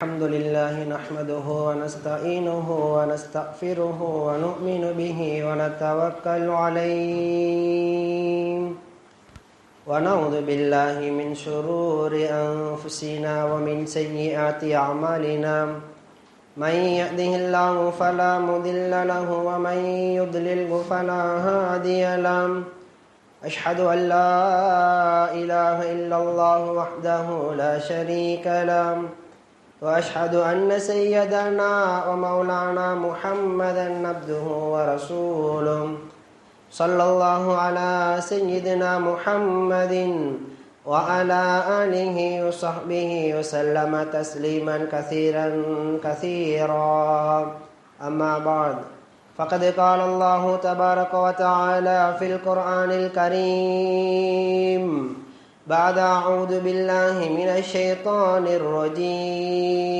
الحمد لله نحمده ونستعينه ونستغفره ونؤمن به ونتوكل عليه ونعوذ بالله من شرور أنفسنا ومن سيئات أعمالنا من يهده الله فلا مضل له ومن يضلله فلا هادي له أشهد أن لا إله إلا الله وحده لا شريك له وأشهد أن سيدنا ومولانا محمدا عبده ورسوله صلى الله على سيدنا محمد وعلى آله وصحبه وسلم تسليما كثيرا كثيرا أما بعد فقد قال الله تبارك وتعالى في القرآن الكريم بعد أعوذ بالله من الشيطان الرجيم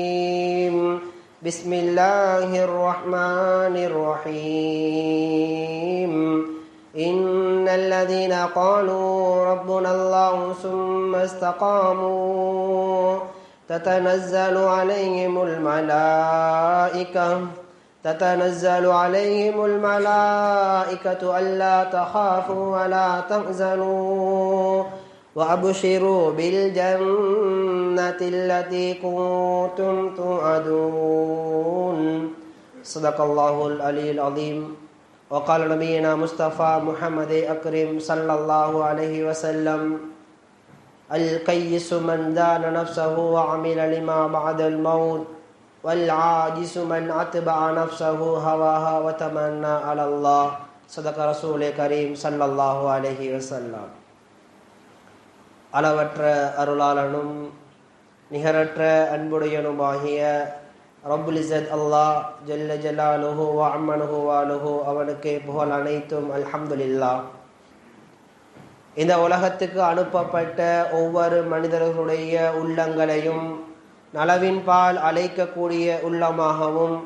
بسم الله الرحمن الرحيم إن الذين قالوا ربنا الله ثم استقاموا تتنزل عليهم الملائكة ألا تخافوا ولا تحزنوا وأبشروا بالجنة التي كنتم توعدون صدق الله العلي العظيم وقال نبينا مصطفى محمد أكرم صلى الله عليه وسلم القيس من دان نفسه وعمل لما بعد الموت والعاجز من أتبع نفسه هواها وتمنى على الله صدق رسول كريم صلى الله عليه وسلم. அளவற்ற அருளாளனும் நிகரற்ற அன்புடையனுமாகிய ரப்புல் இஸ்ஸத் அல்லாஹ் ஜல்ல ஜலாலுஹு வ அம்மனுஹு வாலுஹு அவனுக்கே புகழ் அனைத்தும் அல்ஹம்துலில்லாஹ். இந்த உலகத்துக்கு அனுப்பப்பட்ட ஒவ்வொரு மனிதர்களுடைய உள்ளங்களையும் நலவின் பால் அழைக்கக்கூடிய உள்ளமாகவும்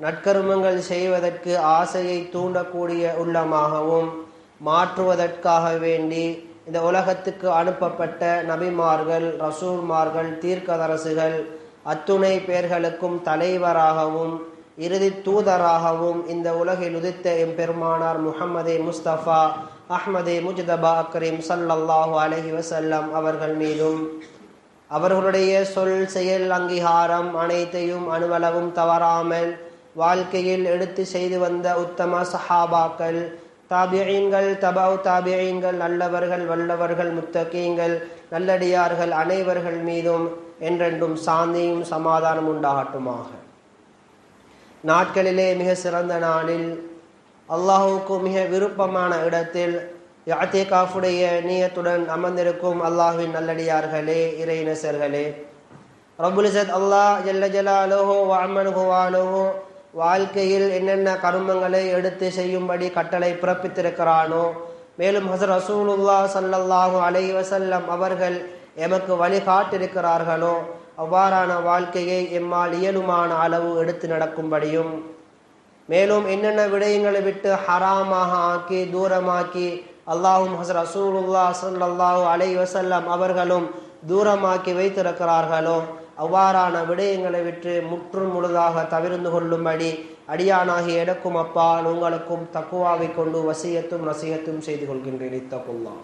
நற்கருமங்கள் செய்வதற்கு ஆசையை தூண்டக்கூடிய உள்ளமாகவும் மாற்றுவதற்காக வேண்டி இந்த உலகத்துக்கு அனுப்பப்பட்ட நபிமார்கள், ரசூல்மார்கள், தீர்க்கதரசுகள் அத்துணை பேர்களுக்கும் தலைவராகவும் இறுதி தூதராகவும் இந்த உலகில் உதித்த எம்பெருமானார் முஹம்மதே முஸ்தபா அஹ்மதே முஜ்தபா அக்ரீம் ஸல்லல்லாஹு அலைஹி வஸல்லம் அவர்கள் மீதும் அவர்களுடைய சொல் செயல் அங்கீகாரம் அனைத்தையும் அணுவளவும் தவறாமல் வாழ்க்கையில் எடுத்து செய்து வந்த உத்தம சஹாபாக்கள், தாபியீன்கள், தபவு தாபியீன்கள், நல்லவர்கள், வல்லவர்கள், முத்தகீன்கள், நல்லடியார்கள் அனைவர்கள் மீதும் என்றென்றும் சாந்தியும் சமாதானம் உண்டாகட்டுமாக. நாட்களிலே மிக சிறந்த நாளில் அல்லாஹுக்கு மிக விருப்பமான இடத்தில் இஅ்திகாஃபுடைய நியத்துடன் அமர்ந்திருக்கும் அல்லாஹ்வின் நல்லடியார்களே, இறைநேசர்களே, ரப்புல் இஸ்ஸத் அல்லாஹ் ஜல்ல ஜலாலுஹு வ அம்மனுஹு வாலுஹு வாழ்க்கையில் என்னென்ன கர்மங்களை எடுத்து செய்யும்படி கட்டளை பிறப்பித்திருக்கிறானோ, மேலும் ஹஸரத் ரசூலுல்லாஹ் ஸல்லல்லாஹு அலைஹி வஸல்லம் அவர்கள் எமக்கு வழிகாட்டிருக்கிறார்களோ அவ்வாறான வாழ்க்கையை எம்மால் இயலுமான அளவு எடுத்து நடக்கும்படியும், மேலும் என்னென்ன விடயங்களை விட்டு ஹராமாக ஆக்கி தூரமாக்கி அல்லாஹும் ஹஸரத் ரசூலுல்லாஹ் ஸல்லல்லாஹு அலைஹி வஸல்லம் அவர்களும் தூரமாக்கி வைத்திருக்கிறார்களோ அவ்வாறான விடயங்களை விட்டு முற்றும் முழுதாக தவிர்ந்து கொள்ளும்படி அடியானாகி எனக்கும் அப்பால் உங்களுக்கும் தக்குவாவை கொண்டு வசியத்தும் நசியத்தும் செய்து கொள்கின்றேன். இத்தகுல்லாஹ்.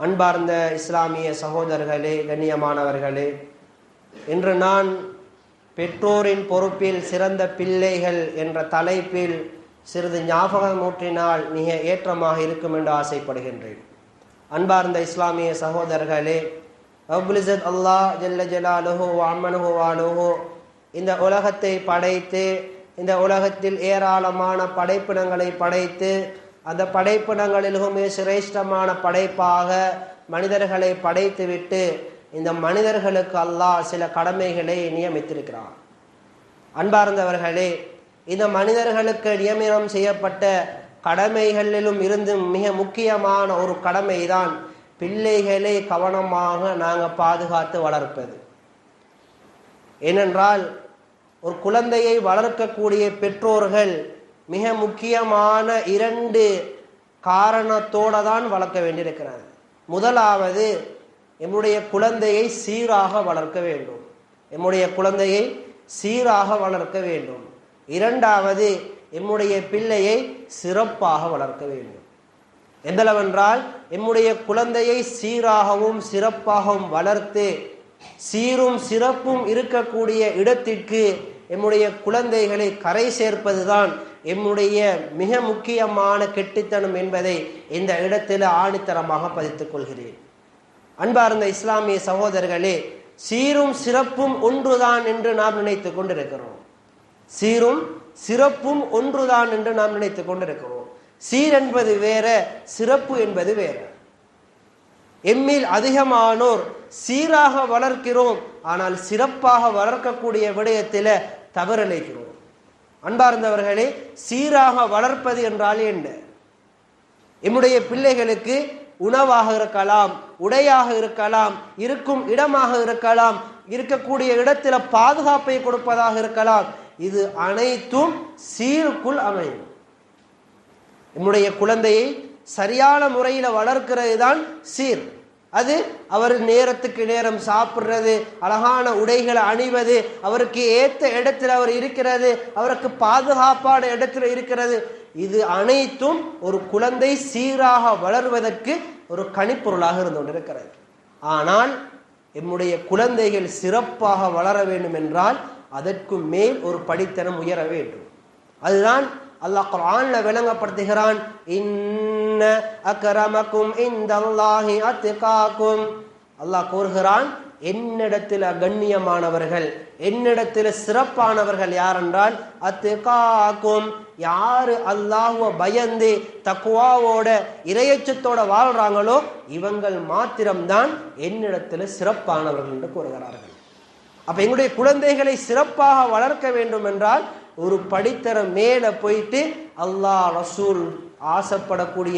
அன்பார்ந்த இஸ்லாமிய சகோதரர்களே, கண்ணியமானவர்களே, இன்று நான் பெற்றோரின் பொறுப்பில் சிறந்த பிள்ளைகள் என்ற தலைப்பில் சிறிது ஞாபகமூற்றினால் மிக ஏற்றமாக இருக்கும் என்று ஆசைப்படுகின்றேன். அன்பார்ந்த இஸ்லாமிய சகோதரர்களே, ரப்புல் இஸ்ஸத் அல்லாஹ் ஜல்ல ஜலாலுஹு வ அம்மனுஹு வாலுஹு இந்த உலகத்தை படைத்து இந்த உலகத்தில் ஏராளமான படைப்பினங்களை படைத்து அந்த படைப்பினங்களிலும் சிரேஷ்டமான படைப்பாக மனிதர்களை படைத்துவிட்டு இந்த மனிதர்களுக்கு அல்லாஹ் சில கடமைகளை நியமித்திருக்கிறார். அன்பார்ந்தவர்களே, இந்த மனிதர்களுக்கு நியமனம் செய்யப்பட்ட கடமைகளிலும் இருந்து மிக முக்கியமான ஒரு கடமைதான் பிள்ளைகளை கவனமாக நாங்கள் பாதுகாத்து வளர்ப்பது. ஏனென்றால் ஒரு குழந்தையை வளர்க்கக்கூடிய பெற்றோர்கள் மிக முக்கியமான 2 காரணத்தோடு தான் வளர்க்க வேண்டியிருக்கிறது. முதலாவது, என்னுடைய குழந்தையை சீராக வளர்க்க வேண்டும். நம்முடைய குழந்தையை சீராக வளர்க்க வேண்டும். இரண்டாவது, நம்முடைய பிள்ளையை சிறப்பாக வளர்க்க வேண்டும். எந்தளவென்றால் நம்முடைய குழந்தையை சீராகவும் சிறப்பாகவும் வளர்த்து சீரும் சிறப்பும் இருக்கக்கூடிய இடத்திற்கு நம்முடைய குழந்தைகளை கரை சேர்ப்பதுதான் நம்முடைய மிக முக்கியமான கெட்டித்தனம் என்பதை இந்த இடத்தில் ஆணித்தரமாக பதித்துக் கொள்கிறேன். அன்பார்ந்த இஸ்லாமிய சகோதரர்களே, சீரும் சிறப்பும் ஒன்றுதான் என்று நாம் நினைத்துக் கொண்டிருக்கிறோம். சீரும் சிறப்பும் ஒன்றுதான் என்று நாம் நினைத்துக் கொண்டிருக்கிறோம். சீர் என்பது வேற, சிறப்பு என்பது வேற. எம்மில் அதிகமானோர் சீராக வளர்க்கிறோம், ஆனால் சிறப்பாக வளர்க்கக்கூடிய விடயத்தில் தவறிழைக்கிறோம். அன்பார்ந்தவர்களே, சீராக வளர்ப்பது என்றால் என்ன? எம்முடைய பிள்ளைகளுக்கு உணவாக இருக்கலாம், உடையாக இருக்கலாம், இருக்கும் இடமாக இருக்கலாம், இருக்கக்கூடிய இடத்துல பாதுகாப்பை கொடுப்பதாக இருக்கலாம். இது அனைத்தும் சீருக்குள் அமையும். நம்முடைய குழந்தையை சரியான முறையில் வளர்க்கிறது தான் சீர். அது அவர் நேரத்துக்கு நேரம் சாப்பிட்றது, அழகான உடைகளை அணிவது, அவருக்கு ஏற்ற இடத்துல அவர் இருக்கிறது, அவருக்கு பாதுகாப்பான இடத்துல இருக்கிறது, இது அனைத்தும் ஒரு குழந்தை சீராக வளர்வதற்கு ஒரு கணிப்பொருளாக இருந்து கொண்டிருக்கிறது. ஆனால் நம்முடைய குழந்தைகள் சிறப்பாக வளர வேண்டும் என்றால் அதற்கு மேல் ஒரு படித்தரம் உயர வேண்டும். அதுதான் அல்லாஹ் குர்ஆன்ல விளங்கப்படுத்துகிறான். இன்ன அக்ரமக்கும் இன்தல்லாஹி அத்காக்கும். அல்லாஹ் கூறுகிறான், என்னிடத்தில் கண்ணியமானவர்கள், என்னிடத்தில் சிறப்பானவர்கள் யார் என்றால் அத்காக்கும், யாரு அல்லாஹ்வை பயந்து தக்வாவோட இறையச்சத்தோட வாழ்றாங்களோ இவங்கள் மாத்திரம்தான் என்னிடத்தில் சிறப்பானவர்கள் என்று கூறுகிறார்கள். அப்ப எங்களுடைய குழந்தைகளை சிறப்பாக வளர்க்க வேண்டும் என்றால் ஒரு படித்தரம் மேல போயிட்டு அல்லாஹ் ரசூல் ஆசைப்படக்கூடிய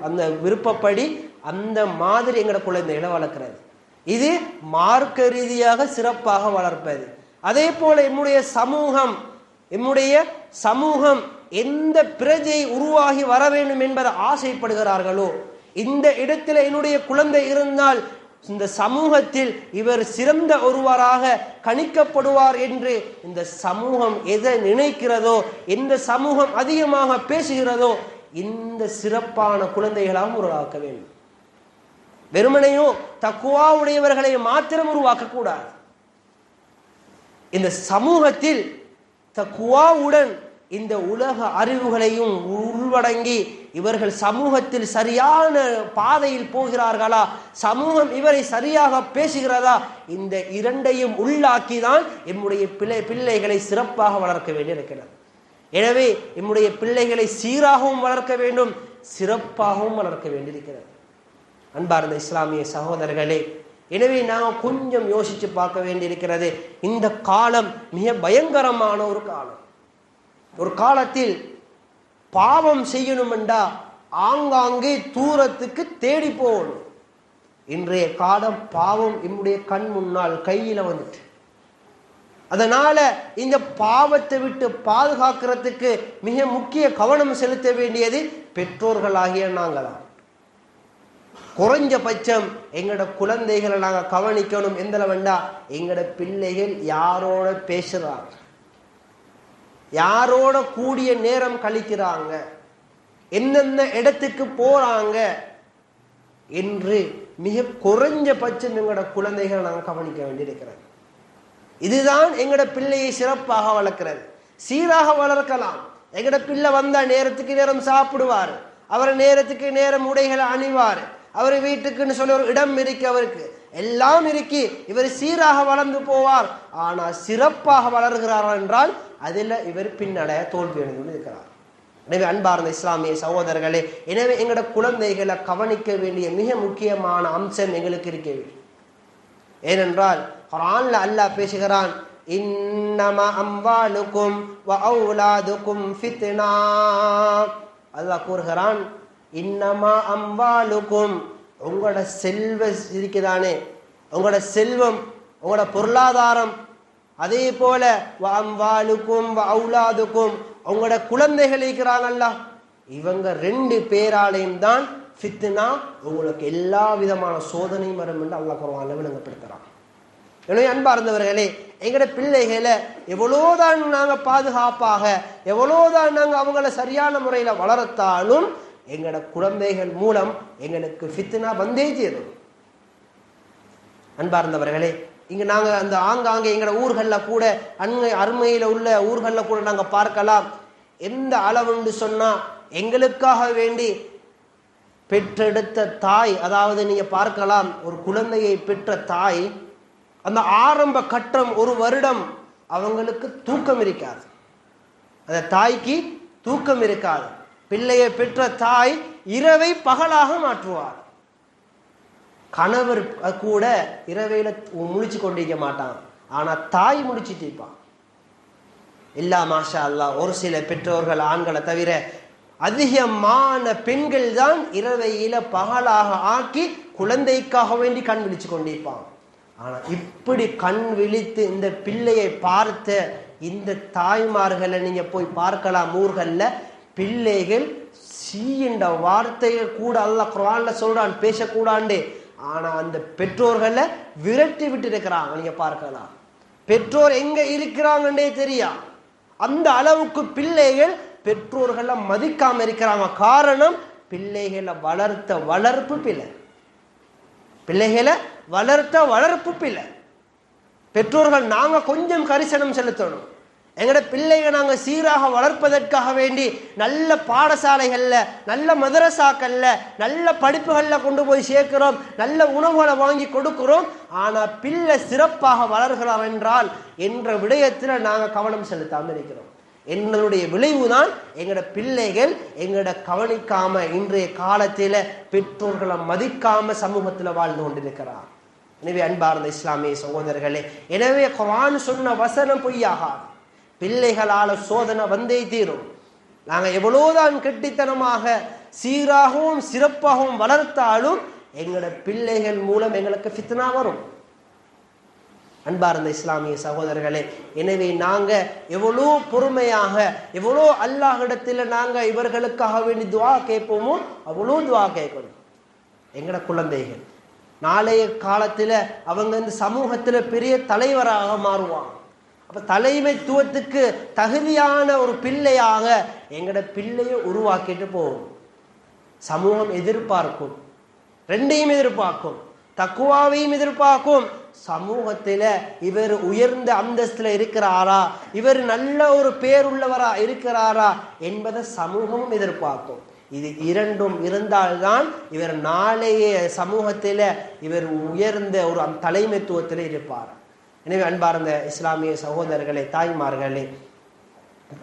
அந்த விருப்பப்படி அந்த மாதிரி எங்களோட குழந்தைகளை வளர்க்கிறது. இது மார்க்க ரீதியாக சிறப்பாக வளர்ப்பது. அதே போல என்னுடைய சமூகம் எந்த பிரஜை உருவாகி வர வேண்டும் என்பதை ஆசைப்படுகிறார்களோ, இந்த இடத்துல என்னுடைய குழந்தை இருந்தால் இந்த சமூகத்தில் இவர் சிறந்த ஒருவராக கணிக்கப்படுவார் என்று இந்த சமூகம் எதை நினைக்கிறதோ, எந்த சமூகம் அதிகமாக பேசுகிறதோ இந்த சிறப்பான குழந்தைகளாக உருவாக்க வேண்டும். வெறுமனையோ தக்குவாவுடையவர்களை மாத்திரம் உருவாக்க கூடாது. இந்த சமூகத்தில் தக்குவாவுடன் இந்த உலக அறிவுகளையும் உள்வடங்கி இவர்கள் சமூகத்தில் சரியான பாதையில் போகிறார்களா, சமூகம் இவரை சரியாக பேசுகிறதா, இந்த இரண்டையும் உள்ளாக்கிதான் நம்முடைய பிள்ளைகளை சிறப்பாக வளர்க்க வேண்டியிருக்கிறது. எனவே நம்முடைய பிள்ளைகளை சீராகவும் வளர்க்க வேண்டும், சிறப்பாகவும் வளர்க்க வேண்டியிருக்கிறது. அன்பார்ந்த இஸ்லாமிய சகோதரர்களே, எனவே நாங்கள் கொஞ்சம் யோசிச்சு பார்க்க வேண்டியிருக்கிறது. இந்த காலம் மிக பயங்கரமான ஒரு காலம். ஒரு காலத்தில் பாவம் செய்யணுமெண்டா ஆங்காங்கே தூரத்துக்கு தேடி போகணும். இன்றைய காலம் பாவம் நம்முடைய கண் முன்னால் கையில வந்துட்டு, அதனால இந்த பாவத்தை விட்டு பாதுகாக்கிறதுக்கு மிக முக்கிய கவனம் செலுத்த வேண்டியது பெற்றோர்களாகிய நாங்களாம். குறைஞ்சபட்சம் எங்களோட குழந்தைகளை நாங்கள் கவனிக்கணும். எந்த வேண்டா, எங்களோட பிள்ளைகள் யாரோட பேசுறாங்க, யாரோட கூடிய நேரம் கழிக்கிறாங்க, எந்தெந்த இடத்துக்கு போறாங்க என்று மிக குறைஞ்சபட்சம் எங்களோட குழந்தைகளை நாங்கள் கவனிக்க வேண்டியிருக்கிறது. இதுதான் எங்களோட பிள்ளையை சிறப்பாக வளர்க்கிறது. சீராக வளர்க்கலாம். எங்களோட பிள்ளை வந்தா நேரத்துக்கு நேரம் சாப்பிடுவார், அவர் நேரத்துக்கு நேரம் உடைகளை அணிவார், அவர் வீட்டுக்குன்னு சொல்லி ஒரு இடம் இருக்கு, அவருக்கு எல்லாம் இருக்கி, இவர் சீராக வளர்ந்து போவார். ஆனால் சிறப்பாக வளர்கிறார் என்றால் அதில் இவர் பின்னடைய தோல்வி அடைந்து இருக்கிறார். எனவே அன்பார்ந்த இஸ்லாமிய சகோதரர்களே, எனவே எங்களோட குழந்தைகளை கவனிக்க வேண்டிய மிக முக்கியமான அம்சம் எங்களுக்கு இருக்க வேண்டும். ஏனென்றால் குர்ஆன்ல அல்லாஹ் பேசுகிறான், இன்னமா அம்வாலுக்கும் வ அவுலாதுக்கும் ஃபித்னா. அல்லாஹ் கூறுகிறான், இன்னமா அம்வாலுக்கும், உங்களோட செல்வம் இருக்குதானே, உங்களோட செல்வம், உங்களோட பொருளாதாரம், அதே போல வ அம்வாலுக்கும் வ அவுலாதுக்கும், உங்களோட குழந்தைகள் இருக்கிறாங்கல்ல, இவங்க ரெண்டு பேராலையும் தான் ஃபித்னா, உங்களுக்கு எல்லா விதமான சோதனையும் வரும் என்று அல்லாஹ் குர்ஆன்ல விளங்கப்படுத்துறான். எனவே அன்பார்ந்தவர்களே, எங்கட பிள்ளைகளை எவ்வளோதான் நாங்க பாதுகாப்பாக, எவ்வளோதான் நாங்க அவங்கள சரியான முறையில வளர்த்தாலும் எங்கட குழந்தைகள் மூலம் எங்களுக்கு ஃபித்னா வந்தே தீரும். அன்பார்ந்தவர்களே, இங்க நாங்க அந்த ஆங்காங்கே எங்கட ஊர்கள்ல கூட அருமையில உள்ள ஊர்கள்ல கூட நாங்க பார்க்கலாம். எந்த அளவுன்னு சொன்னா, எங்களுக்காக வேண்டி பெற்றெடுத்த தாய், அதாவது நீங்க பார்க்கலாம், ஒரு குழந்தையை பெற்ற தாய் அந்த ஆரம்ப கட்டம் 1 வருடம் அவங்களுக்கு தூக்கம் இருக்காது. அந்த தாய்க்கு தூக்கம் இருக்காது. பிள்ளையை பெற்ற தாய் இரவை பகலாக மாற்றுவார். கணவர் கூட இரவையில முழிச்சு கொண்டிருக்க மாட்டான், ஆனா தாய் முடிச்சுட்டு இருப்பான். இல்லா மாஷா அல்லாஹ், ஒரு சில பெற்றோர்கள் ஆண்களை தவிர அதிகமான பெண்கள் தான் இரவையில பகலாக ஆக்கி குழந்தைக்காக வேண்டி கண் விழிச்சு கொண்டிருப்பான். ஆனா இப்படி கண் விழித்து இந்த பிள்ளையை பார்த்த இந்த தாய்மார்களை நீங்க போய் பார்க்கலாம். ஊர்கள்ல பிள்ளைகள் சீ என்ற வார்த்தையை கூட அல்லாஹ் குர்ஆன்ல சொல்றான், பேசக்கூடாண்டு. ஆனா அந்த பெற்றோர்களை விரட்டி விட்டு இருக்கிறாங்க. நீங்க பார்க்கலாம், பெற்றோர் எங்க இருக்கிறாங்கன்னே தெரியா. அந்த அளவுக்கு பிள்ளைகள் பெற்றோர்களை மதிக்காம இருக்கிறாங்க. காரணம், பிள்ளைகளை வளர்த்த வளர்ப்பு பிள்ளை, பிள்ளைகளை வளர்த்த வளர்ப்பு பிள்ளை. பெற்றோர்கள் நாங்க கொஞ்சம் கரிசனம் செலுத்தணும். எங்கட பிள்ளைகளை நாங்க சீராக வளர்ப்பதற்காக வேண்டி நல்ல பாடசாலைகள்ல, நல்ல மதரசாக்கள்ல, நல்ல படிப்புகள்ல கொண்டு போய் சேர்க்கிறோம், நல்ல உணவுகளை வாங்கி கொடுக்கிறோம். ஆனா பிள்ளை சிறப்பாக வளர்கிறார் என்றால் என்ற விடயத்துல நாங்க கவனம் செலுத்தாம இருக்கிறோம். எங்களுடைய விளைவுதான் எங்கட பிள்ளைகள் எங்கட கவனிக்காம இன்றைய காலத்தில பெற்றோர்களை மதிக்காம சமூகத்தில் வாழ்ந்து கொண்டிருக்கிறார். எனவே அன்பார்ந்த இஸ்லாமிய சகோதரர்களே, எனவே குர்ஆன் சொன்ன வசனம் பொய்யாகாது. பிள்ளைகளால சோதனை வந்தே தீரும். நாங்க எவ்வளவுதான் கெட்டித்தனமாக சீராகவும் சிறப்பாகவும் வளர்த்தாலும் எங்கட பிள்ளைகள் மூலம் எங்களுக்கு ஃபித்னா வரும். அன்பார்ந்த இஸ்லாமிய சகோதரர்களே, எனவே நாங்க எவ்வளோ பொறுமையாக, எவ்வளோ அல்லாஹ்விடத்தில் நாங்க இவர்களுக்காக வேண்டி துஆ கேட்போமோ அவ்வளோ துஆ கேட்கணும். எங்கட குழந்தைகள் நாளைய காலத்துல அவங்க இந்த சமூகத்துல பெரிய தலைவராக மாறுவாங்க. அப்ப தலைமைத்துவத்துக்கு தகுதியான ஒரு பிள்ளையாக எங்கட பிள்ளையை உருவாக்கிட்டு போகும். சமூகம் எதிர்பார்க்கும், ரெண்டையும் எதிர்பார்க்கும், தக்குவாவையும் எதிர்பார்க்கும். சமூகத்தில இவர் உயர்ந்த அந்தஸ்துல இருக்கிறாரா, இவர் நல்ல ஒரு பேருள்ளவரா இருக்கிறாரா என்பதை சமூகமும் எதிர்பார்க்கும். இது இரண்டும் இருந்தால்தான் இவர் நாளைய சமூகத்தில இவர் உயர்ந்த ஒரு தலைமைத்துவத்தில் இருப்பார். எனவே அன்பார்ந்த இஸ்லாமிய சகோதரர்களே, தாய்மார்களே,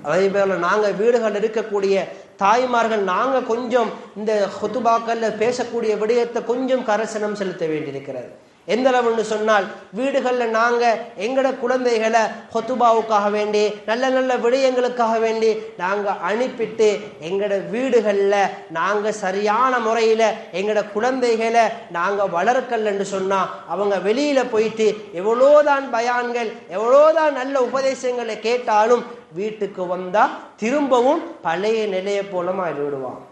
அதே போல நாங்க வீடுகள் இருக்கக்கூடிய தாய்மார்கள் நாங்க கொஞ்சம் இந்த ஹுதுபாக்கள்ல பேசக்கூடிய விடயத்தை கொஞ்சம் கரிசனம் செலுத்த வேண்டியிருக்கிறது. எந்த அளவுன்னு சொன்னால், வீடுகள்ல நாங்க எங்கட குழந்தைகளை ஹுதுபாவுக்காக வேண்டி நல்ல நல்ல விடயங்களுக்காக வேண்டி நாங்க அனுப்பிட்டு எங்கட வீடுகள்ல நாங்க சரியான முறையில எங்கட குழந்தைகளை நாங்க வளர்க்கலன்னு சொன்னா அவங்க வெளியில போயிட்டு எவ்வளோதான் பயான்கள், எவ்வளோதான் நல்ல உபதேசங்களை கேட்டாலும் வீட்டுக்கு வந்தா திரும்பவும் பழைய நிலையை போல விடுவான்.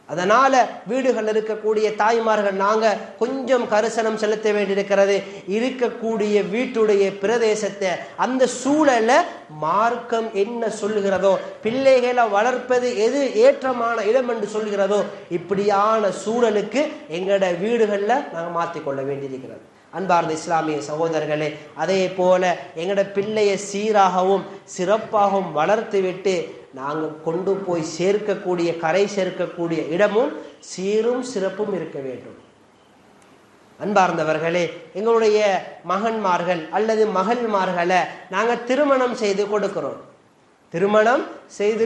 அதனால வீடுகள் இருக்கக்கூடிய தாய்மார்கள் நாங்க கொஞ்சம் கரிசனம் செலுத்த வேண்டியிருக்கிறது. இருக்கக்கூடிய வீட்டுடைய பிரதேசத்தை, அந்த சூழலை மார்க்கம் என்ன சொல்லுகிறதோ, பிள்ளைகளை வளர்ப்பது எது ஏற்றமான இடம் என்று சொல்கிறதோ, இப்படியான சூழலுக்கு எங்களோட வீடுகள்ல நாங்க மாற்றிக்கொள்ள வேண்டியிருக்கிறது. அன்பார்ந்த இஸ்லாமிய சகோதரர்களே, அதே போல எங்களோட பிள்ளையை சீராகவும் சிறப்பாகவும் வளர்த்து விட்டு நாங்கள் கொண்டு போய் சேர்க்கக்கூடிய, கரை சேர்க்கக்கூடிய இடமும் சீரும் சிறப்பும் இருக்க வேண்டும். அன்பார்ந்தவர்களே, எங்களுடைய மகன்மார்கள் அல்லது மகள்மார்களை நாங்கள் திருமணம் செய்து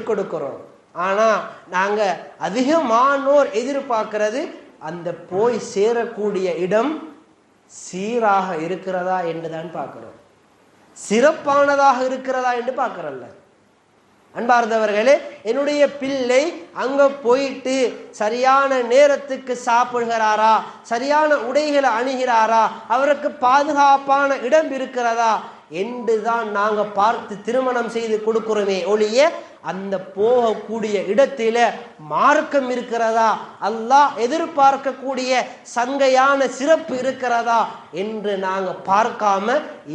கொடுக்கிறோம். ஆனா நாங்க அதிகமானோர் எதிர்பார்க்கிறது அந்த போய் சேரக்கூடிய இடம் சீராக இருக்கிறதா என்றுதான் பார்க்கிறோம், சிறப்பானதாக இருக்கிறதா என்று பார்க்கிறல்ல. அன்பார்ந்தவர்களே, என்னுடைய பிள்ளை அங்க போயிட்டு சரியான நேரத்துக்கு சாப்பிடுகிறாரா, சரியான உடைகளை அணுகிறாரா, அவருக்கு பாதுகாப்பான இடம் இருக்கிறதா என்றுதான் நாங்க பார்த்து திருமணம் செய்து கொடுக்கிறோமே ஒழிய அந்த போகக்கூடிய இடத்தில மார்க்கம் இருக்கிறதா, அல்லாஹ் எதிர்பார்க்கக்கூடிய சங்கையான சிறப்பு இருக்கிறதா என்று நாங்க பார்க்காம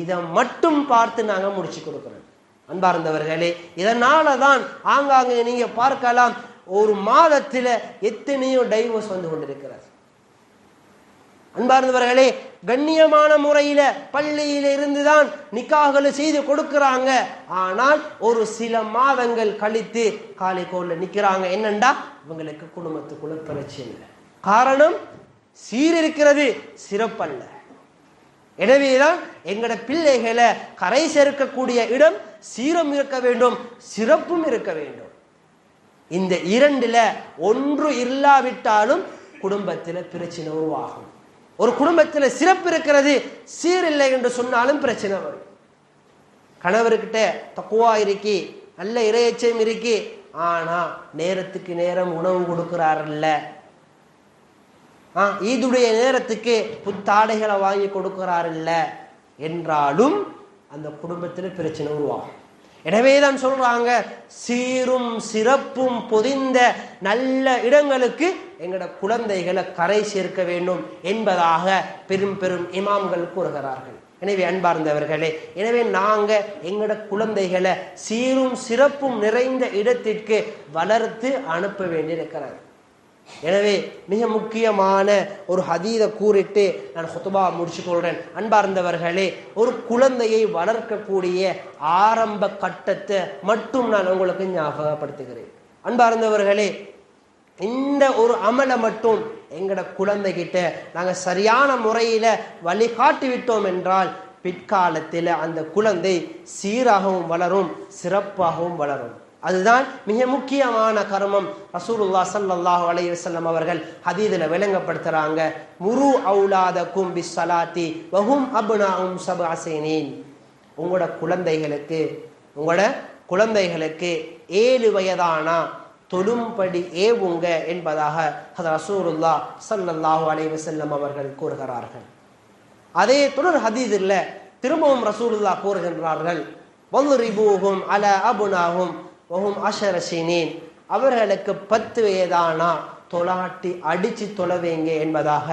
இதை மட்டும் பார்த்து நாங்க முடிச்சு கொடுக்கிறோம். அன்பார்ந்தவர்களே, இதனாலதான் ஆங்காங்க நீங்க பார்க்கலாம், ஒரு மாதத்தில எத்தனையோ டைவோர்ஸ் வந்து கொண்டிருக்கிறது. அன்பார்ந்தவர்களே, கண்ணியமான முறையில பள்ளியில இருந்துதான் நிக்காஹ்களை செய்து கொடுக்கிறாங்க. ஆனால் ஒரு சில மாதங்கள் கழித்து காலைக்கோல்ல நிக்கிறாங்க. என்னண்டா, இவங்களுக்கு குடும்பத்துக்குள்ள பிரச்சனை இல்லை. காரணம் சீரிருக்கிறது, சிறப்பல்ல. எனவேதான் எங்கட பிள்ளைகளை கரை சேர்க்கக்கூடிய இடம் சீரம் இருக்க வேண்டும், சிறப்பும் இருக்க வேண்டும். இந்த இரண்டுல ஒன்று இல்லாவிட்டாலும் குடும்பத்தில் பிரச்சனை உருவாகும். ஒரு குடும்பத்தில் சிறப்பு இருக்கிறது, சீரில்லை என்று சொன்னாலும் பிரச்சனை வரும். கணவர்கிட்ட தக்குவா இருக்கி, நல்ல இறையச்சம் இருக்கி, ஆனா நேரத்துக்கு நேரம் உணவு கொடுக்கிறார்ல, ஈதுடைய நேரத்துக்கு புத்தாடைகளை வாங்கி கொடுக்கிறார்ல என்றாலும் அந்த குடும்பத்தில் பிரச்சனை உருவாகும். எனவேதான் சொல்றாங்க, சீரும் சிறப்பும் பொதிந்த நல்ல இடங்களுக்கு எங்கட குழந்தைகளை கரை சேர்க்க வேண்டும் என்பதாக பெரும் பெரும் இமாம்கள் கூறுகிறார்கள். எனவே அன்பார்ந்தவர்களே, எனவே நாங்க எங்கட குழந்தைகளை சீரும் சிறப்பும் நிறைந்த இடத்திற்கு வளர்த்து அனுப்ப வேண்டியிருக்கிறது. எனவே மிக முக்கியமான ஒரு ஹதீஸை கூறிட்டு நான் ஹுத்பா முடிச்சு கொள்றேன். அன்பார்ந்தவர்களே, ஒரு குழந்தையை வளர்க்கக்கூடிய ஆரம்ப கட்டத்தை மட்டும் நான் உங்களுக்கு ஞாபகப்படுத்துகிறேன். அன்பார்ந்தவர்களே, இந்த ஒரு அமலை மட்டும் எங்கட குழந்தைகிட்ட நாங்க சரியான முறையில வழிகாட்டி விட்டோம் என்றால் பிற்காலத்தில் அந்த குழந்தை சீராகவும் வளரும், சிறப்பாகவும் வளரும். அதுதான் மிக முக்கியமான கர்மம். ரசூலுல்லாஹ் ஸல்லல்லாஹு அலைஹி வஸல்லம் அவர்கள் ஹதீஸ்ல விளங்கப்படுத்துறாங்க, முரு அவுலாதகும் பிஸ்ஸலாத்தி வஹும் அப்னாஉம் சப்அ ஸினீன். உங்களோட குழந்தைகளுக்கு 7 வயதானா தொழும்படி ஏவுங்க என்பதாக ரசூலுல்லாஹ் ஸல்லல்லாஹு அலைஹி வஸல்லம் அவர்கள் கூறுகிறார்கள். அதே தொடர் ஹதீஸ்ல திரும்பவும் ரசூலுல்லாஹ் கூறுகின்றார்கள், வல்ரிபூஹும் அலா அப்னாஹும் வஹும் 10 ஸினீன். அவர்களுக்கு 10 வயதானா தொலாட்டி அடிச்சு தொலைவேங்க என்பதாக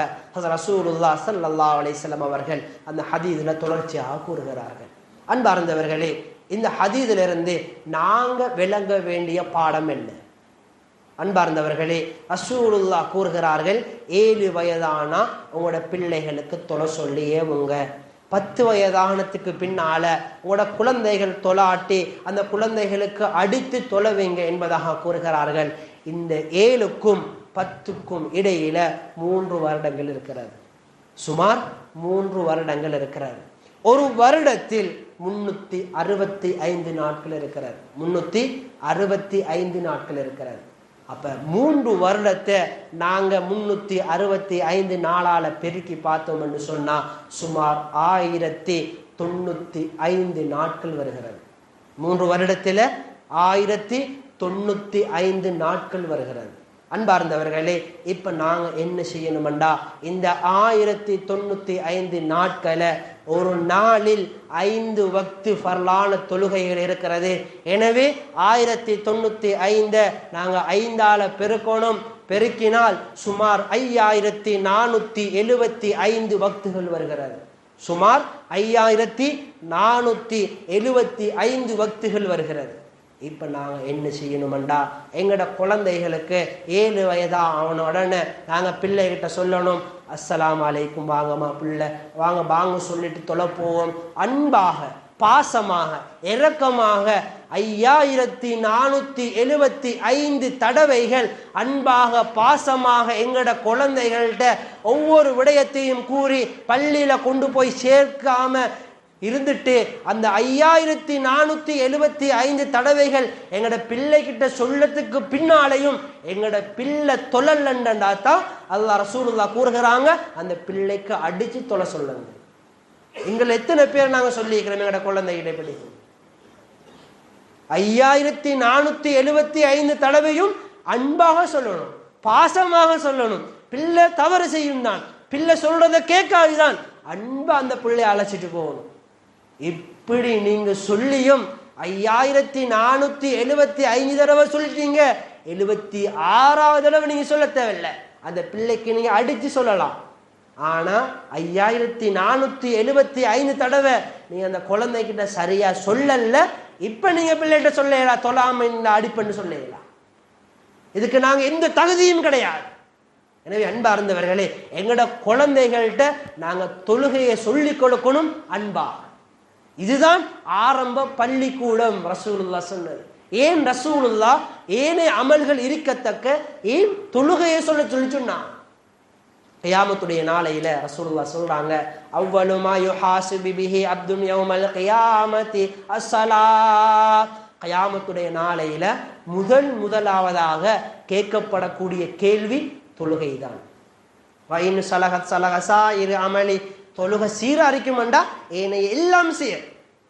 ரசூலுல்லாஹ் ஸல்லல்லாஹு அலைஹி வஸல்லம் அவர்கள் அந்த ஹதீஸ்ல தொடர்ச்சியாக கூறுகிறார்கள். அன்பார்ந்தவர்களே, இந்த ஹதீஸிலிருந்து நாங்க விளங்க வேண்டிய பாடம் என்ன? அன்பார்ந்தவர்களே, ரசூலுல்லாஹ் கூறுகிறார்கள், 7 வயதானா உங்களோட பிள்ளைகளுக்கு தொலை சொல்லி ஏவுங்க. 10 வயதானத்துக்கு பின்னால உங்களோட குழந்தைகள் தொலாட்டி அந்த குழந்தைகளுக்கு அடித்து தொலைவீங்க என்பதாக கூறுகிறார்கள். இந்த 7க்கும் 10க்கும் இடையில 3 வருடங்கள் இருக்கிறது. சுமார் 3 வருடங்கள் இருக்கிறது. ஒரு வருடத்தில் 365 நாட்கள் இருக்கிறது. 365 நாட்கள் இருக்கிறது. அப்ப 3 வருடத்தை நாங்க 365 நாளால பெருக்கி பார்த்தோம் என்று சொன்னா சுமார் 1095 நாட்கள் வருகிறது. 3 வருடத்துல 1095 நாட்கள் வருகிறது. அன்பார்ந்தவர்களே, இப்ப நாங்க என்ன செய்யணும்டா, இந்த 1095 நாட்களை ஒரு நாளில் 5 வக்து ஃபர்லான தொழுகைகள் இருக்கிறது. எனவே 1095 நாங்க 5ஆல பெருக்கணும். பெருக்கினால் சுமார் 5475 வக்துகள் வருகிறது. சுமார் 5475 வக்துகள் வருகிறது. இப்ப நாங்க என்ன செய்யணும்டா, எங்கட குழந்தைகளுக்கு 7 வயதா அவன உடனே நாங்க பிள்ளைகிட்ட சொல்லணும், அஸ்ஸலாமு அலைக்கும், வாங்கம்மா பிள்ளை வாங்க, வாங்க சொல்லிட்டு தொலை போவோம். அன்பாக, பாசமாக, இரக்கமாக 5475 தடவைகள் அன்பாக பாசமாக எங்கட குழந்தைகள்கிட்ட ஒவ்வொரு விடயத்தையும் கூறி பள்ளியில கொண்டு போய் சேர்க்காம இருந்துட்டு அந்த 5475 தடவைகள் எங்கட பிள்ளை கிட்ட சொல்லத்துக்கு பின்னாலையும் எங்கட பிள்ளை தொழலண்டா தான் அல்லாஹ் ரசூலுல்லாஹ் கூறுகிறாங்க, அந்த பிள்ளைக்கு அடிச்சு தொலை சொல்லுங்க. எங்களை எத்தனை பேர் நாங்க சொல்லிக்கிறோம் எங்கட குழந்தைகிட்ட இப்படி 5475 தடவையும் அன்பாக சொல்லணும், பாசமாக சொல்லணும். பிள்ளை தவறு செய்யும் தான், பிள்ளை சொல்றதை கேட்காதுதான், அன்பா அந்த பிள்ளைய அழைச்சிட்டு போகணும். இப்படி நீங்க சொல்லியும் 5475 தடவை சொல்லிட்டீங்க. 76வது தடவை நீங்க சொல்ல தேவையில்லை. அந்த பிள்ளைக்கு நீங்க அடிச்சு சொல்லலாம். ஆனா 5475 தடவை நீங்க அந்த குழந்தைகிட்ட சரியா சொல்லல. இப்ப நீங்க பிள்ளைகிட்ட சொல்லலாம், தொழாம அடிப்பன்னு சொல்லலாம். இதுக்கு நாங்க எந்த தகுதியும் கிடையாது. எனவே அன்பார்ந்தவர்களே, எங்கட குழந்தைகள்கிட்ட நாங்க தொழுகையை சொல்லிக் கொடுக்கணும் அன்பா. இதுதான் ஆரம்ப பள்ளிக்கூடம் ரசூலுல்லாஹ் சொன்னது. ஏன் ரசூலுல்லாஹ் ஏனைய அமல்கள் இருக்கத்தக்க ஏன் தொழுகையை சொல்லி சொன்னாங்க? கியாமத்துடைய நாளையில ரசூலுல்லாஹ் சொல்றாங்க, அவ்வளு மா யுஹாசிபு பிஹி அப்துன் யௌமல் கியாமத்தி அஸ்ஸலாத். கியாமத்துடைய நாளையில முதலாவதாக கேட்கப்படக்கூடிய கேள்வி தொழுகைதான். வைன் சலஹத் சலஹஸா இரு அமலி, தொழுகை சீரா இருக்குமெண்டா ஏனைய எல்லாம் சீர்.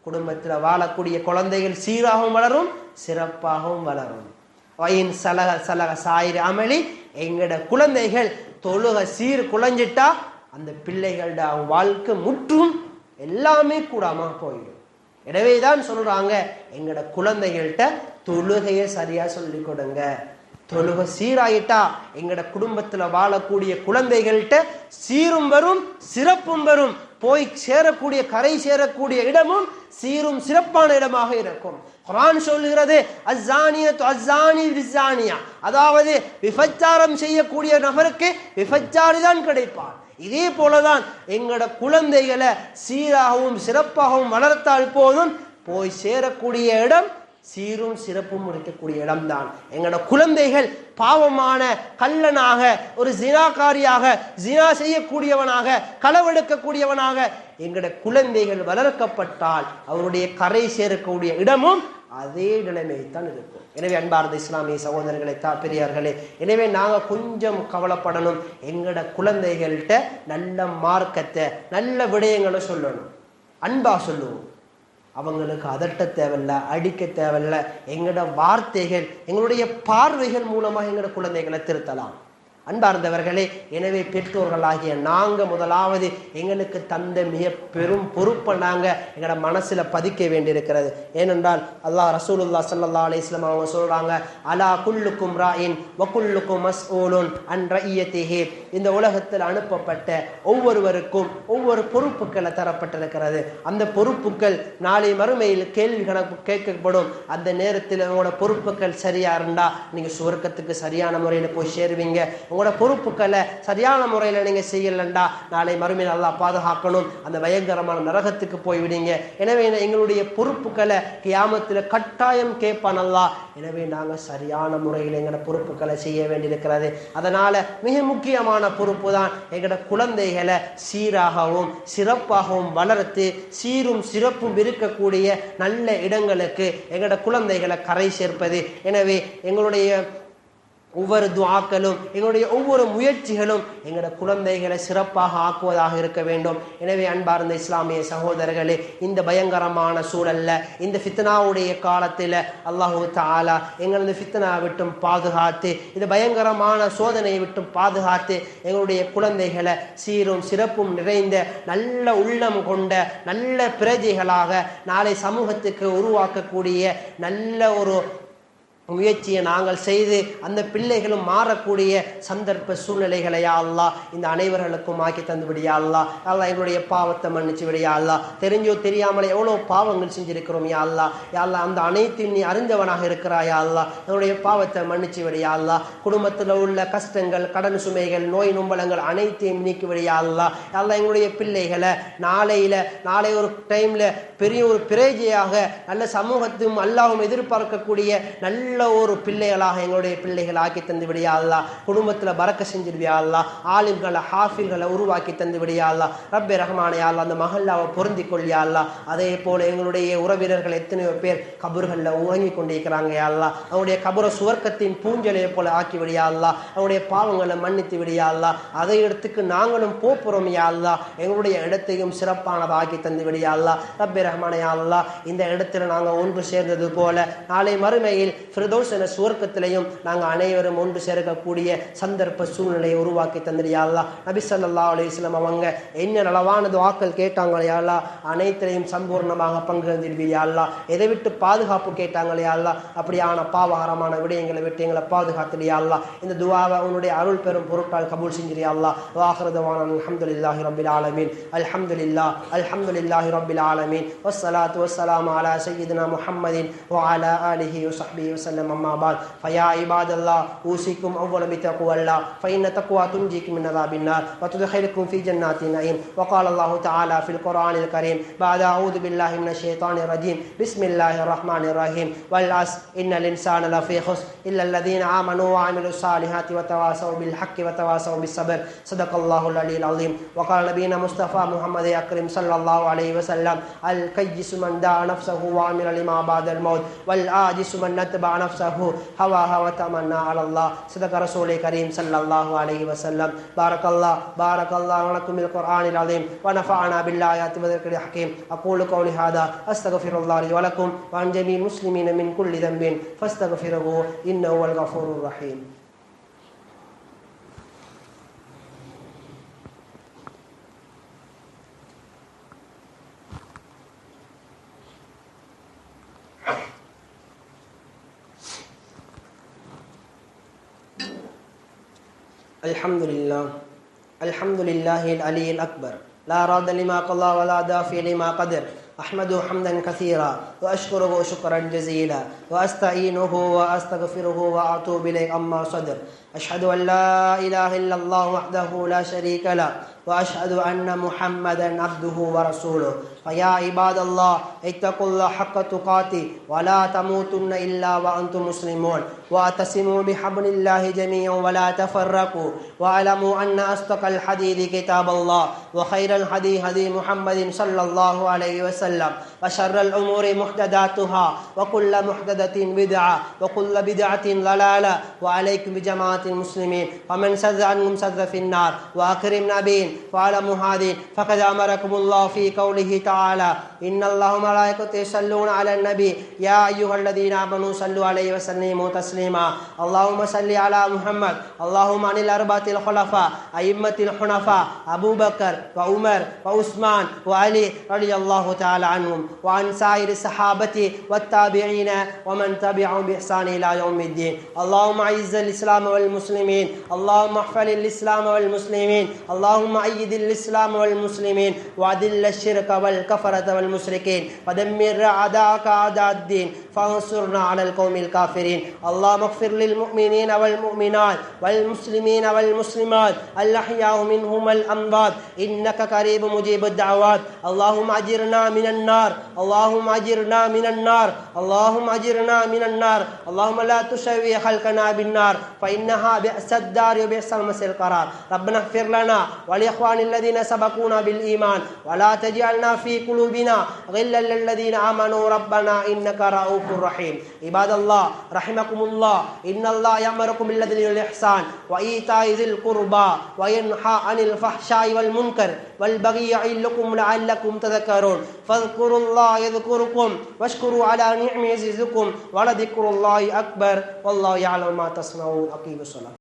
குடும்பத்தில் வாழக்கூடிய குழந்தைகள் சீராகவும் வளரும், சிறப்பாகவும் வளரும். வைன் சலஹ சலஹ சாயிரு அமலி, எங்கட குழந்தைகள் தொழுகை சீர் குலைஞ்சிட்டா அந்த பிள்ளைகளோட வாழ்க்கை முற்றும் எல்லாமே கூடாம போயிடும். எனவே தான் சொல்றாங்க, எங்கட குழந்தைகள்கிட்ட தொழுகையை சரியா சொல்லி கொடுங்க. தொழுகை சீராயிட்டா எங்கட குடும்பத்துல வாழக்கூடிய குழந்தைகள்கிட்ட சீரும் வரும், சிறப்பும் வரும். போய் சேரக்கூடிய கரை சேரக்கூடிய இடமும் சீரும் சிறப்பான இடமாக இருக்கும். குர்ஆன் சொல்கிறது, அஸ்ஸானியத்து அஸ்ஸானி பிஸ்ஸானியா, அதாவது விபச்சாரம் செய்யக்கூடிய நபருக்கு விபச்சாரி தான் கிடைப்பார். இதே போலதான் எங்கட குழந்தைகளை சீராகவும் சிறப்பாகவும் வளர்த்தால் போதும், போய் சேரக்கூடிய இடம் சீரும் சிறப்பும் இருக்கக்கூடிய இடம்தான். எங்களோட குழந்தைகள் பாவமான கள்ளனாக, ஒரு ஜினாகாரியாக, ஜினா செய்யக்கூடியவனாக, களவெடுக்கக்கூடியவனாக எங்களோட குழந்தைகள் வளர்க்கப்பட்டால் அவருடைய கரை சேரக்கூடிய இடமும் அதே நிலைமைத்தான் இருக்கும். எனவே அன்பார்ந்த இஸ்லாமிய சகோதரர்களை, பெரியார்களே, எனவே நாங்க கொஞ்சம் கவலைப்படணும். எங்களோட குழந்தைகள்கிட்ட நல்ல மார்க்கத்தை, நல்ல விடயங்களை சொல்லணும், அன்பா சொல்லுவோம். அவங்களுக்கு அதட்ட தேவையில்லை, அடிக்க தேவையில்லை. எங்களோட வார்த்தைகள், எங்களுடைய பார்வைகள் மூலமாக எங்களோட குழந்தைகளை திருத்தலாம். அன்பார்ந்தவர்களே, எனவே பெற்றோர்களாகிய நாங்க முதலாவது எங்களுக்கு தந்த மிக பெரும் பொறுப்பை நாங்க எங்களோட மனசுல பதிக்க வேண்டியிருக்கிறது. ஏனென்றால் அல்லாஹ் ரசூலுல்லாஹ் ஸல்லல்லாஹு அலைஹி வஸல்லம் அவங்க சொல்றாங்க, அலா குல்லுக்கும் ராயின் வ குல்லுக்கும் மஸ்ஊலுன் அன் ரஇயத்திஹி. இந்த உலகத்தில் அனுப்பப்பட்ட ஒவ்வொருவருக்கும் ஒவ்வொரு பொறுப்புகளை தரப்பட்டிருக்கிறது. அந்த பொறுப்புகள் நாளை மறுமையில் கேள்வி கணக்கு கேட்கப்படும். அந்த நேரத்தில் உங்களோட பொறுப்புகள் சரியா இருந்தா நீங்க சுவர்க்கத்துக்கு சரியான முறையில் போய் சேருவீங்க. உங்களோட பொறுப்புகளை சரியான முறையில் நீங்க செய்யலண்டா நாளை மறுமையில் அல்லாஹ் பாதுகாக்கணும், அந்த பயங்கரமான நரகத்துக்கு போய்விடுங்க. எனவே எங்களுடைய பொறுப்புகளை கியாமத்தில் கட்டாயம் கேட்பான் அல்லாஹ். எனவே நாங்கள் சரியான முறையில் எங்களோட பொறுப்புகளை செய்ய வேண்டியிருக்கிறது. அதனால மிக முக்கியமான பொறுப்பு தான் எங்களோட குழந்தைகளை சீராகவும் சிறப்பாகவும் வளர்த்து சீரும் சிறப்பும் இருக்கக்கூடிய நல்ல இடங்களுக்கு எங்களோட குழந்தைகளை கரை சேர்ப்பது. எனவே எங்களுடைய ஒவ்வொரு துஆக்களும், எங்களுடைய ஒவ்வொரு முயற்சிகளும் எங்களோட குழந்தைகளை சிறப்பாக ஆக்குவதாக இருக்க வேண்டும். எனவே அன்பார்ந்த இஸ்லாமிய சகோதரர்களே, இந்த பயங்கரமான சூழல்ல, இந்த ஃபித்னாவுடைய காலத்தில் அல்லாஹு தஆலா எங்களது ஃபித்னா விட்டும் பாதுகாத்து, இந்த பயங்கரமான சோதனையை விட்டும் பாதுகாத்து எங்களுடைய குழந்தைகளை சீரும் சிறப்பும் நிறைந்த நல்ல உள்ளம் கொண்ட நல்ல பிரஜைகளாக நாளை சமூகத்துக்கு உருவாக்கக்கூடிய நல்ல ஒரு முயற்சியை நாங்கள் செய்து அந்த பிள்ளைகளும் மாறக்கூடிய சந்தர்ப்ப சூழ்நிலைகளை யா அல்லாஹ் இந்த அனைவர்களுக்கும் ஆக்கி தந்து விடியா அல்லாஹ். அல்லாஹ் எங்களுடைய பாவத்தை மன்னிச்சு விடியா அல்லாஹ். தெரிஞ்சோ தெரியாமலே எவ்வளோ பாவங்கள் செஞ்சிருக்கிறோம் யா அல்லாஹ். யா அல்லாஹ் அந்த அனைத்தையும் நீ அறிந்தவனாக இருக்கிறாயா அல்லாஹ். எங்களுடைய பாவத்தை மன்னிச்சு விடியா அல்லாஹ். குடும்பத்தில் உள்ள கஷ்டங்கள், கடன் சுமைகள், நோய் நொம்பலங்கள் அனைத்தையும் நீக்கி விடியா அல்லாஹ். யா அல்லாஹ் எங்களுடைய பிள்ளைகளை நாளை ஒரு டைம்ல பெரிய ஒரு பிரேஜையாக நல்ல சமூகத்தையும் அல்லாஹ்வும் எதிர்பார்க்கக்கூடிய நல்ல ஒரு பிள்ளைகளாக எங்களுடைய பிள்ளைகள் ஆக்கி தந்து விடியா அல்லாஹ். குடும்பத்தில் பரக்க செஞ்சிருவியா அல்லாஹ். ஆலிம்களை, ஹாஃபில்களை உருவாக்கி தந்து விடியா அல்லாஹ். ரப்பே ரஹ்மானே யா அல்லாஹ் அந்த மஹல்லாவை பொருந்தி கொள்ளியா அல்லாஹ். அதே போல எங்களுடைய உறவினர்கள் எத்தனையோ பேர் கபர்களில் உறங்கி கொண்டிருக்கிறாங்க யா அல்லாஹ். அவங்களுடைய கபரை சுவர்க்கத்தின் பூஞ்சலையை போல ஆக்கி விடியா அல்லாஹ். அவங்களுடைய பாவங்களை மன்னித்து விடியா அல்லாஹ். அதை இடத்துக்கு நாங்களும் போறோம் யா அல்லாஹ். எங்களுடைய இடத்தையும் சிறப்பானதாக ஆக்கி தந்து விடியா அல்லாஹ். ரப்பே ரஹ்மானே யா அல்லாஹ் இந்த இடத்துல நாங்கள் ஒன்று சேர்ந்தது போல நாளை மறுமையில் ஃபிர்தௌஸ் என்ற சுவர்க்கத்திலையும் நாங்கள் அனைவரும் ஒன்று சேர்க்கக்கூடிய சந்தர்ப்ப சூழ்நிலையை உருவாக்கி தந்திரியா அல்லாஹ். நபி ஸல்லல்லாஹு அலைஹி வஸல்லம் அவங்க என்ன நலவான துஆக்கள் கேட்டாங்களே அல்லாஹ், அனைத்திலையும் சம்பூர்ணமாக பங்கு தந்திருவியா அல்லாஹ். எதை விட்டு பாதுகாப்பு கேட்டாங்களே அல்லாஹ், அப்படியான பாவகரமான விடயங்களை விட்டு எங்களை பாதுகாத்துடியா அல்லாஹ். இந்த துஆவை உன்னுடைய அருள் பெரும் பொருட்டால் கபூல் செஞ்சிரியா அல்லாஹ். வாஹிரு தவானா அல்ஹம்துலில்லாஹி ரப்பில் ஆலமீன். அல்ஹம்துலில்லாஹி ரப்பில் ஆலமீன். வஸ்ஸலாத்து வஸ்ஸலாமு அலா சய்யிதினா முஹம்மதின் வ அலா ஆலிஹி வ ஸஹ்பிஹி வஸல்லம். அம்மா பஅத். ஃபயா இபாதல்லாஹ் ஊசிக்கும் அவ்வல பித்தக்வல்லாஹ் ஃபஇன்ன தக்வா துன்ஜிக்கும் மின் அஸாபின் நார் வ துத்ஹிலுக்கும் ஃபீ ஜன்னாத்தின் நஈம். வ கால அல்லாஹு தஆலா ஃபில் குர்ஆனில் கரீம் பஅத அஊது பில்லாஹி மினஷ் ஷைத்தானிர் ரஜீம். பிஸ்மில்லாஹிர் ரஹ்மானிர் ரஹீம். வல் அஸ்ர் இன்னல் இன்சான லஃபீ குஸ்ர் இல்லல் லதீன ஆமனூ வ அமிலுஸ் ஸாலிஹாத்தி வ தவாஸவ் பில் ஹக்கி வ தவாஸவ் பிஸ் ஸப்ர். ஸதகல்லாஹுல் அலிய்யுல் அஸீம். வ கால நபியுனா முஸ்தஃபா முஹம்மது அக்ரம் ஸல்லல்லாஹு அலைஹி வஸல்லம் அல் கய்யிஸு மன் தா நஃப்ஸஹு வ அமில லிமா பஅதல் மௌத் வல் ஆஜிஸு மன் நத்பா நஃப்ஸஹு ஹவாஹா வ தமன்னா அலல்லாஹ். ஸதக ரசூலே கரீம் ஸல்லல்லாஹு அலைஹி வஸல்லம். பாரக்கல்லாஹு லக்கும் பில் குர்ஆனில் அஸீம் வ நஃபஅனா பில் ஆயாத்தி வ ذிக்ரில் ஹகீம். அகூலு கௌலி ஹாதா அஸ்தக்ஃபிருல்லாஹ் லி வ லக்கும் வ அன் ஜமீஇல் முஸ்லிமீன மின் குல்லி தம்பின் ஃபஸ்தக்ஃபிருஹு இன்னஹு வல் கஃபூருர் ரஹீம். الحمد لله العلي الأكبر لا راد لما قضى ولا دافع لما قدر. أحمده حمدا كثيرا وأشكره شكرا جزيلا وأستعينه وأستغفره وأتوب إليه. أما صدر. أشهد أن لا إله إلا الله وحده لا شريك له وأشهد أن محمدا عبده ورسوله. فيا عباد الله اتقوا الله حق تقاته ولا تموتن إلا وأنتم مسلمون واعتصموا بحبل الله جميعا ولا تفرقوا واعلموا أن أصدق الحديث كتاب الله وخير الهدي هدي محمد صلى الله عليه وسلم وشر الأمور محدثاتها وكل محدثة بدعة وكل بدعة ضلالة. وعليكم بجماعة المسلمين ومن سد عنهم سد في النار. وأكرم نبيين واعلموا هذه فقد أمركم الله في قوله تعالى إن الله وملائكته يصلون على النبي يا أيها الذين آمنوا صلوا عليه وسلموا تسليما. اللهم صل على محمد. اللهم عن الأربعة الخلفاء أئمة الحنفاء أبو بكر وعمر وعثمان وعلي رضي الله تعالى عنهم وعن سائر الصحابة والتابعين ومن تبعهم بإحسان إلى يوم الدين. اللهم أعز الإسلام والمسلمين. اللهم احفظ الإسلام والمسلمين. اللهم أيد الإسلام والمسلمين وأذل الشرك والكفرة والمشركين ودمر أعداءك أعداء الدين فانصرنا على القوم الكافرين. اللهم اغفر للمؤمنين والمؤمنات والمسلمين والمسلمات الأحياء منهم والأموات إنك قريب مجيب الدعوات. اللهم أجرنا من النار. اللهم أجرنا من النار. اللهم أجرنا من النار. اللهم لا تشوي خلقنا بالنار فإنها بئس الدار وبئس المصير القرار. ربنا اغفر لنا ولإخوان الذين سبقونا بالإيمان ولا تجعلنا في قلوبنا غلا للذين آمنوا ربنا إنك رؤوف رحيم. عباد الله رحمكم الله إن الله يأمركم بالعدل والإحسان وإيتاء ذي القربى وينهى عن الفحشاء والمنكر والبغي يعظكم لعلكم تذكرون. فاذكروا الله يذكركم واشكروا على نعمه يزدكم ولذكر الله أكبر والله يعلم ما تصنعون. أقيموا الصلاة.